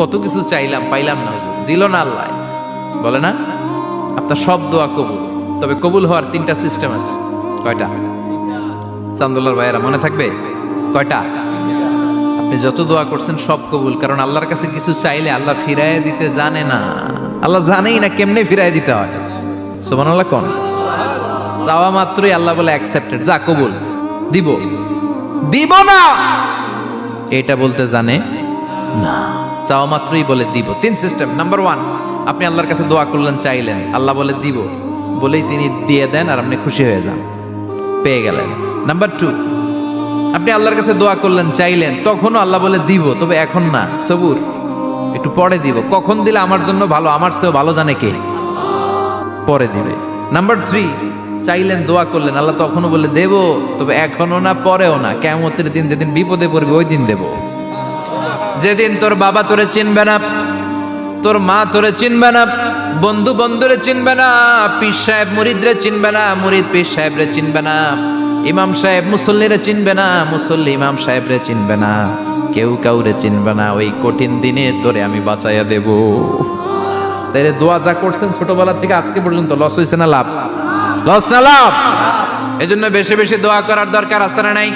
কত কিছু চাইলাম, পাইলাম না, দিল না আল্লাহ। বলে না আপনার সব দোয়া কবুল, তবে কবুল হওয়ার 3টা সিস্টেম আছে। কয়টা? চান্দুল্লার ভাইয়েরা মনে থাকবে কয়টা? আপনি যত দোয়া করছেন সব কবুল, কারণ আল্লাহর কাছে কিছু চাইলে আল্লাহ ফিরায় দিতে জানে না। আল্লাহ জানেই না কেমনে ফিরায় দিতে হয়। সুবহানাল্লাহ কোন? চাওয়া মাত্রই আল্লাহ বলে অ্যাকসেপ্টেড, যা কবুল, দিব দিব না এটা বলতে জানে না, চাওয়া মাত্রই বলে দিব। 3 সিস্টেম। নাম্বার 1, আপনি আল্লাহর কাছে দোয়া করলেন, চাইলেন, আল্লাহ বলে দিব, বলেই তিনি দিয়ে দেন আর আপনি খুশি হয়ে যান, পেয়ে গেলেন। নাম্বার 2, আপনি আল্লাহর কাছে দোয়া করলেন, চাইলেন, তখনও আল্লাহ বলে দিব, তবে এখন না, সবুর, একটু পরে দিব। কখন দিলে আমার জন্য ভালো, আমার চেয়েও ভালো জানে কে, পরে দিবে। নাম্বার 3, চাইলেন, দোয়া করলেন, আল্লাহ তখনও বলে দেব, তবে এখনো না, পরেও না, কিয়ামতের দিন যেদিন বিপদে পড়বে ওই দিন দেব। যেদিন তোর বাবা তোরে চিনবে না, তোর মা তোরে চিনবে না, বন্ধু বন্ধুরে চিনবে না, পীর সাহেব মুরিদরে চিনবে না, মুরিদ পীর সাহেবরে চিনবে না, ইমাম সাহেব মুসল্লিরে চিনবে না, মুসল্লি ইমাম সাহেবরে চিনবে না, কেউ কাউরে চিনবে না। ওই কঠিন দিনে তোরে আমি বাঁচাইয়া দেব। তাইলে দোয়া যা করছেন ছোটবেলা থেকে আজকে পর্যন্ত, লস হয়েছে না লাভ? লস না লাভ? এজন্য বেশি বেশি দোয়া করার দরকার আছে না নাই?